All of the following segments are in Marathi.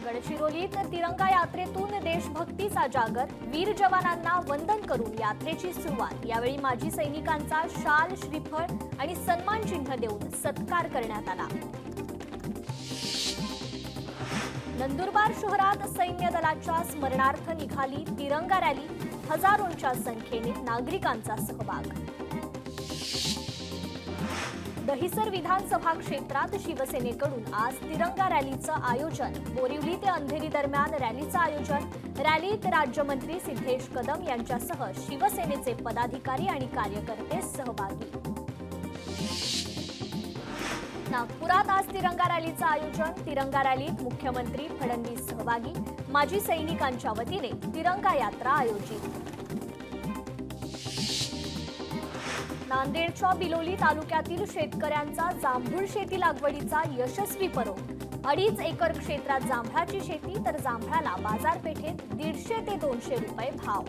गडचिरोलीत तिरंगा यात्रेतून देशभक्तीचा जागर, वीर जवानांना वंदन करून यात्रेची सुरुवात। यावेळी माजी सैनिकांचा शाल, श्रीफळ आणि सन्मान चिन्ह देऊन सत्कार करण्यात आला। नंदुरबार शहरात सैन्य दलाच्या स्मरणार्थ निघाली तिरंगा रॅली, हजारोंच्या संख्येने नागरिकांचा सहभाग। दहिसर विधानसभा क्षेत्रात शिवसेनेकडून आज तिरंगा रॅलीचं आयोजन। बोरिवली ते अंधेरी दरम्यान रॅलीचं आयोजन। रॅलीत राज्यमंत्री सिद्धेश कदम यांच्यासह शिवसेनेचे पदाधिकारी आणि कार्यकर्ते सहभागी। नागपुरात आज तिरंगा रॅलीचं आयोजन। तिरंगा रॅलीत मुख्यमंत्री फडणवीस सहभागी। माजी सैनिकांच्या वतीने तिरंगा यात्रा आयोजित। नांदेडच्या बिलोली तालुक्यातील शेतकऱ्यांचा जांभूळ शेती लागवडीचा यशस्वी पर्व। 2.5 एकर क्षेत्रात जांभळाची शेती, तर जांभळाला बाजारपेठेत 150 ते 200 रुपये भाव।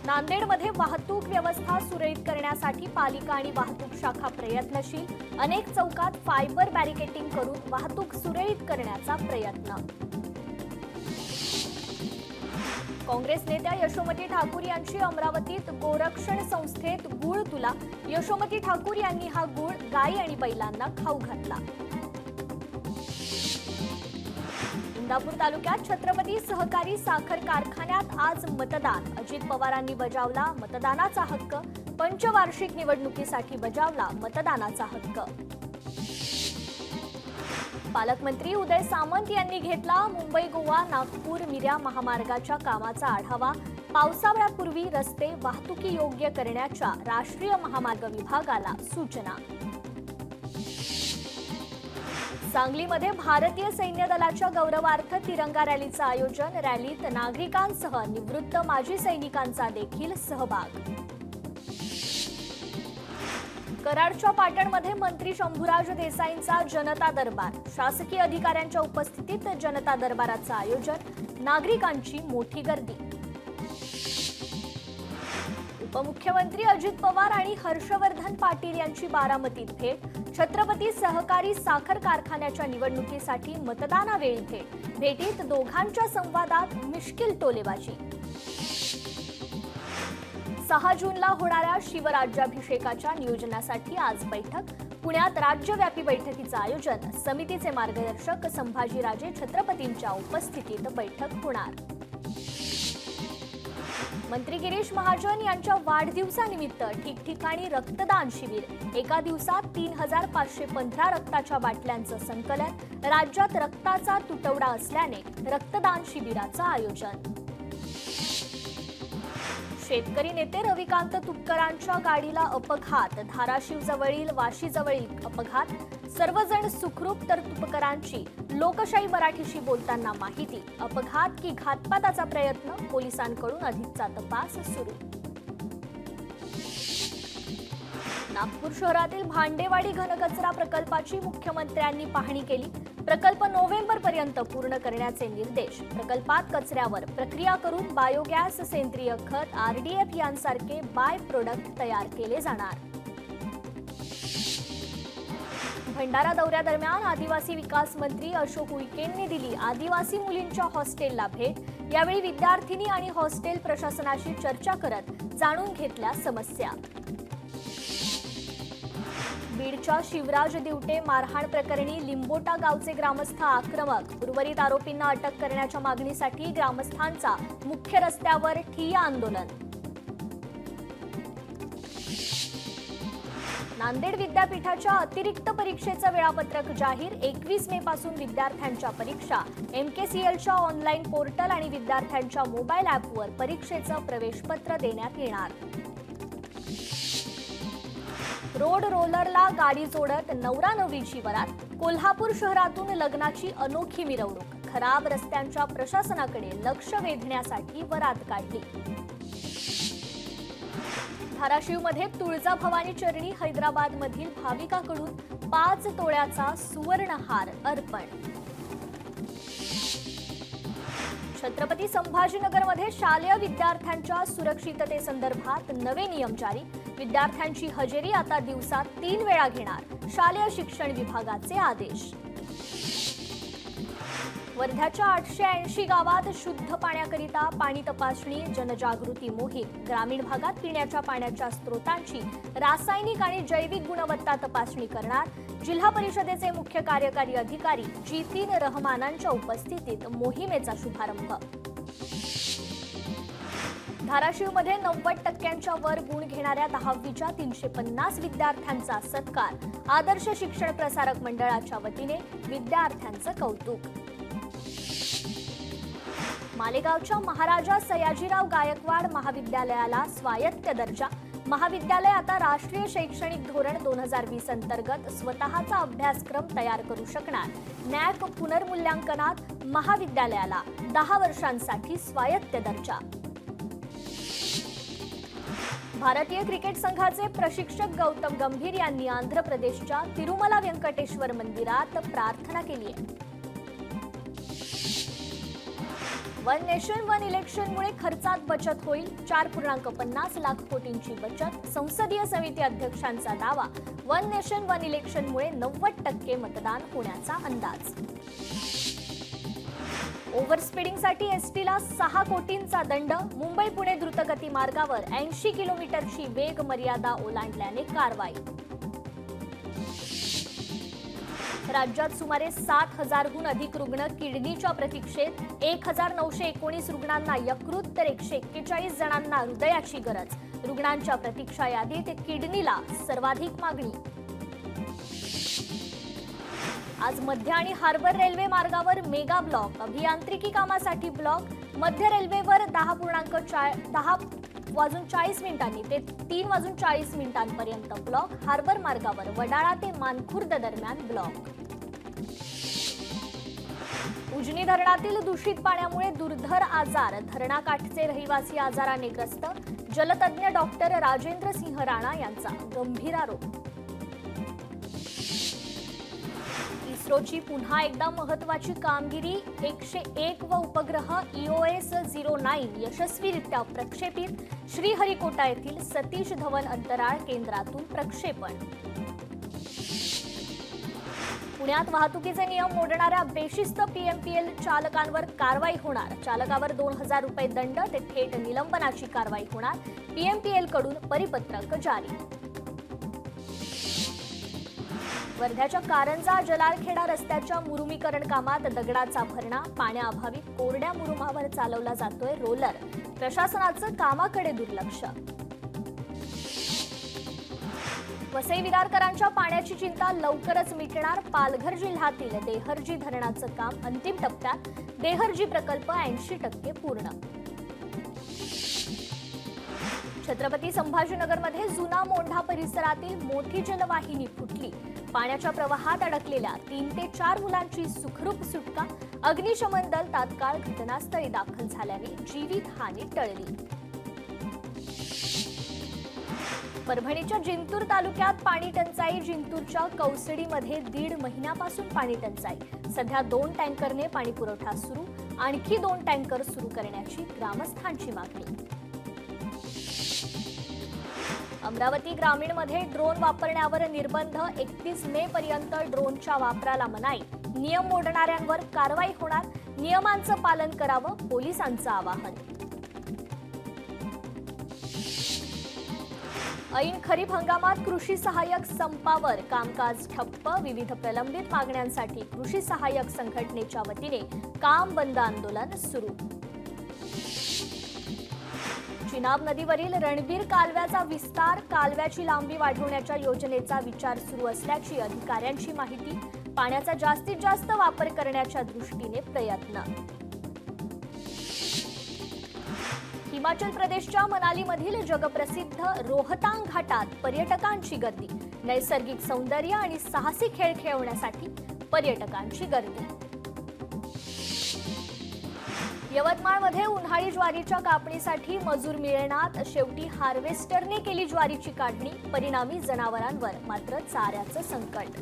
नांदेडमध्ये वाहतूक व्यवस्था सुरळीत करण्यासाठी पालिका आणि वाहतूक शाखा प्रयत्नशील। अनेक चौकात फायबर बॅरिकेडिंग करून वाहतूक सुरळीत करण्याचा प्रयत्न। काँग्रेस नेत्या यशोमती ठाकूर यांची अमरावतीत गोरक्षण संस्थेत गुळ तुला। यशोमती ठाकूर यांनी हा गुळ गायी आणि बैलांना खाऊ घातला। इंदापूर तालुक्यात छत्रपती सहकारी साखर कारखान्यात आज मतदान। अजित पवारांनी बजावला मतदानाचा हक्क। पंचवार्षिक निवडणुकीसाठी बजावला मतदानाचा हक्क। पालकमंत्री उदय सामंत यांनी घेतला मुंबई गोवा नागपूर मिऱ्या महामार्गाच्या कामाचा आढावा। पावसाळ्यापूर्वी रस्ते वाहतुकी योग्य करण्याच्या राष्ट्रीय महामार्ग विभागाला सूचना। सांगलीमध्ये भारतीय सैन्य दलाच्या गौरवार्थ तिरंगा रॅलीचं आयोजन। रॅलीत नागरिकांसह निवृत्त माजी सैनिकांचा देखील सहभाग। कराडच्या पाटणमध्ये मंत्री शंभूराज देसाईंचा जनता दरबार। शासकीय अधिकाऱ्यांच्या उपस्थितीत जनता दरबाराचं आयोजन। नागरिकांची मोठी गर्दी। उपमुख्यमंत्री अजित पवार आणि हर्षवर्धन पाटील यांची बारामतीत भेट। छत्रपती सहकारी साखर कारखान्याच्या निवडणुकीसाठी मतदानावेळी भेट। भेटीत दोघांच्या संवादात मिश्किल टोलेबाजी। 6 जूनला होणाऱ्या शिवराज्याभिषेकाच्या नियोजनासाठी आज बैठक। पुण्यात राज्यव्यापी बैठकीचं आयोजन। समितीचे मार्गदर्शक संभाजीराजे छत्रपतींच्या उपस्थितीत बैठक होणार। मंत्री गिरीश महाजन यांच्या वाढदिवसानिमित्त ठिकठिकाणी रक्तदान शिबिर। एका दिवसात 3515 रक्ताच्या बाटल्यांचं संकलन। राज्यात रक्ताचा तुटवडा असल्याने रक्तदान शिबिराचं आयोजन। शेतकरी नेते रविकांत तुपकरांच्या गाडीला अपघात। धाराशिवजवळील वाशीजवळील अपघात। सर्वजण सुखरूप, तर तुपकरांची लोकशाही मराठीशी बोलताना माहिती। अपघात की घातपाताचा प्रयत्न, पोलिसांकडून अधिकचा तपास सुरू। नागपूर शहरातील भांडेवाडी घनकचरा प्रकल्पाची मुख्यमंत्र्यांनी पाहणी केली। प्रकल्प नोव्हेंबरपर्यंत पूर्ण करण्याचे निर्देश। प्रकल्पात कचऱ्यावर प्रक्रिया करून बायोगॅस, सेंद्रिय खत, आरडीएफ यांसारखे बाय प्रोडक्ट तयार केले जाणार। भंडारा दौऱ्यादरम्यान आदिवासी विकास मंत्री अशोक उईकेंनी दिली आदिवासी मुलींच्या हॉस्टेलला भेट। यावेळी विद्यार्थिनी आणि हॉस्टेल प्रशासनाशी चर्चा करत जाणून घेतल्या समस्या। बीडच्या शिवराज दिवटे मारहाण प्रकरणी लिंबोटा गावचे ग्रामस्थ आक्रमक। उर्वरित आरोपींना अटक करण्याच्या मागणीसाठी ग्रामस्थांचा मुख्य रस्त्यावर ठिय्या आंदोलन। नांदेड विद्यापीठाच्या अतिरिक्त परीक्षेचं वेळापत्रक जाहीर। 21 मे पासून विद्यार्थ्यांच्या परीक्षा। एमकेसीएलच्या ऑनलाईन पोर्टल आणि विद्यार्थ्यांच्या मोबाईल ॲपवर परीक्षेचं प्रवेशपत्र देण्यात येणार। रोड रोलरला गाडी जोडत नवरा नवरीची वरात। कोल्हापूर शहरातून लग्नाची अनोखी मिरवणूक। खराब रस्त्यांच्या प्रशासनाकडे लक्ष वेधण्यासाठी वरात काढली। धाराशिवमध्ये तुळजाभवानी चरणी हैदराबादमधील भाविकाकडून 5 तोळ्याचा सुवर्णहार अर्पण। छत्रपती संभाजीनगरमध्ये शालेय विद्यार्थ्यांच्या सुरक्षिततेसंदर्भात नवे नियम जारी। विद्यार्थ्यांची हजेरी आता दिवसात 3 वेळा घेणार शालेय शिक्षण विभागाचे आदेश। वर्ध्याच्या 880 गावात शुद्ध पाण्याकरिता पाणी तपासणी जनजागृती मोहीम. ग्रामीण भागात पिण्याच्या पाण्याच्या स्रोतांची रासायनिक आणि जैविक गुणवत्ता तपासणी करणार. जिल्हा परिषदेचे मुख्य कार्यकारी अधिकारी जीतीन रहमानांच्या उपस्थितीत मोहिमेचा शुभारंभ. धाराशिवमध्ये 90% वर गुण घेणाऱ्या 10वीच्या 350 विद्यार्थ्यांचा सत्कार. आदर्श शिक्षण प्रसारक मंडळाच्या वतीने विद्यार्थ्यांचं कौतुक. मालेगावच्या महाराजा सयाजीराव गायकवाड महाविद्यालयाला स्वायत्त दर्जा. महाविद्यालय आता राष्ट्रीय शैक्षणिक धोरण 2020 अंतर्गत स्वतःचा अभ्यासक्रम तयार करू शकणार. नॅक पुनर्मूल्यांकनात महाविद्यालयाला 10 वर्षांसाठी स्वायत्त दर्जा. भारतीय क्रिकेट संघाचे प्रशिक्षक गौतम गंभीर यांनी आंध्र प्रदेशच्या तिरुमला व्यंकटेश्वर मंदिरात प्रार्थना केली आहे. वन नेशन वन इलेक्शनमुळे खर्चात बचत होईल. 4.50 लाख कोटींची बचत. संसदीय समिती अध्यक्षांचा दावा. वन नेशन वन इलेक्शनमुळे 90% मतदान होण्याचा अंदाज. ओव्हर स्पीडिंगसाठी एसटीला 6 कोटींचा दंड. मुंबई पुणे द्रुतगती मार्गावर 80 किलोमीटरची वेग मर्यादा ओलांडल्याने कारवाई. राज्यात सुमारे 7,000हून अधिक रुग्ण किडनीच्या प्रतीक्षेत. 1,919 रुग्णांना यकृत तर 141 जणांना हृदयाची गरज. रुग्णांच्या प्रतीक्षा यादीत किडनीला सर्वाधिक मागणी. आज मध्य आणि हार्बर रेल्वे मार्गावर मेगा ब्लॉक. अभियांत्रिकी कामासाठी ब्लॉक. मध्य रेल्वेवर 10:40 ते 3:40 ब्लॉक. हार्बर मार्गावर वडाळा ते मानखुर्द दरम्यान ब्लॉक. उजनी धरणातील दूषित पाण्यामुळे दुर्धर आजार. धरणाकाठचे रहिवासी आजाराने ग्रस्त. जलतज्ञ डॉक्टर राजेंद्र सिंह राणा यांचा गंभीर आरोप. इस्रोची पुन्हा एकदा महत्वाची कामगिरी. 101 व उपग्रह EOS-09 यशस्वीरित्या प्रक्षेपित. श्रीहरिकोटा येथील सतीश धवन अंतराळ केंद्रातून प्रक्षेपण. पुण्यात वाहतुकीचे नियम मोडणाऱ्या बेशिस्त PMPL चालकांवर कारवाई होणार. चालकावर 2,000 रुपये दंड ते थेट निलंबनाची कारवाई होणार. PMPL कडून परिपत्रक जारी. वर्ध्याच्या कारंजा जलालखेडा रस्त्याच्या मुरुमीकरण कामात दगडाचा भरणा. पाण्याअभावी कोरड्या मुरुमावर चालवला जातोय रोलर. प्रशासनाचं कामाकडे दुर्लक्ष. वसई विरारकरांच्या पाण्याची चिंता लवकरच मिटणार. पालघर जिल्ह्यातील देहर्जी धरणाचं काम अंतिम टप्प्यात. देहर्जी प्रकल्प 80% पूर्ण. छत्रपती संभाजीनगरमध्ये जुना मोंढा परिसरातील मोठी जलवाहिनी फुटली. पाण्याच्या प्रवाहात अडकलेल्या 3 ते 4 मुलांची सुखरूप सुटका. अग्निशमन दल तात्काळ घटनास्थळी दाखल झाल्याने जीवितहानी टळली. परभणीच्या जिंतूर तालुक्यात पाणी टंचाई. जिंतूरच्या कौसडीमध्ये 1.5 महिन्यापासून पाणी टंचाई. सध्या 2 टँकरने पाणी पुरवठा सुरू. आणखी 2 टँकर सुरू करण्याची ग्रामस्थांची मागणी. अमरावती ग्रामीणमध्ये ड्रोन वापरण्यावर निर्बंध. 31 मे पर्यंत ड्रोनच्या वापराला मनाई. नियम मोडणाऱ्यांवर कारवाई होणार. नियमांचं पालन करावं, पोलिसांचं आवाहन. ऐन खरीप हंगामात कृषी सहाय्यक संपावर. कामकाज ठप्प. विविध प्रलंबित मागण्यांसाठी कृषी सहाय्यक संघटनेच्या वतीने काम बंद आंदोलन सुरू. चिनाब नदीवरील रणबीर कालव्याचा विस्तार. कालव्याची लांबी वाढवण्याच्या योजनेचा विचार सुरू असल्याची अधिकाऱ्यांची माहिती. पाण्याचा जास्तीत जास्त वापर करण्याच्या दृष्टीने प्रयत्न. हिमाचल प्रदेशच्या मनालीमधील जगप्रसिद्ध रोहतांग घाटात पर्यटकांची गर्दी. नैसर्गिक सौंदर्य आणि साहसी खेळ खेळवण्यासाठी पर्यटकांची गर्दी. यवतमाळमध्ये उन्हाळी ज्वारीच्या कापणीसाठी मजूर मिळेनात. शेवटी हार्वेस्टरने केली ज्वारीची काढणी. परिणामी जनावरांवर मात्र चाऱ्याचं संकट.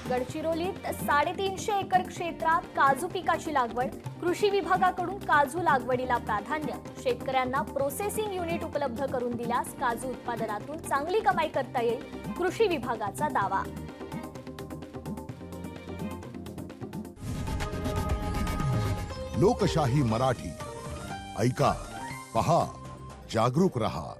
गडचिरोलीत 350 एकर क्षेत्रात काजू पिकाची लागवड. कृषी विभागाकडून काजू लागवडीला प्राधान्य. शेतकऱ्यांना प्रोसेसिंग युनिट उपलब्ध करून दिल्यास काजू उत्पादनातून चांगली कमाई करता येईल. कृषी विभागाचा दावा. लोकशाही मराठी ऐका, पहा, जागरूक रहा.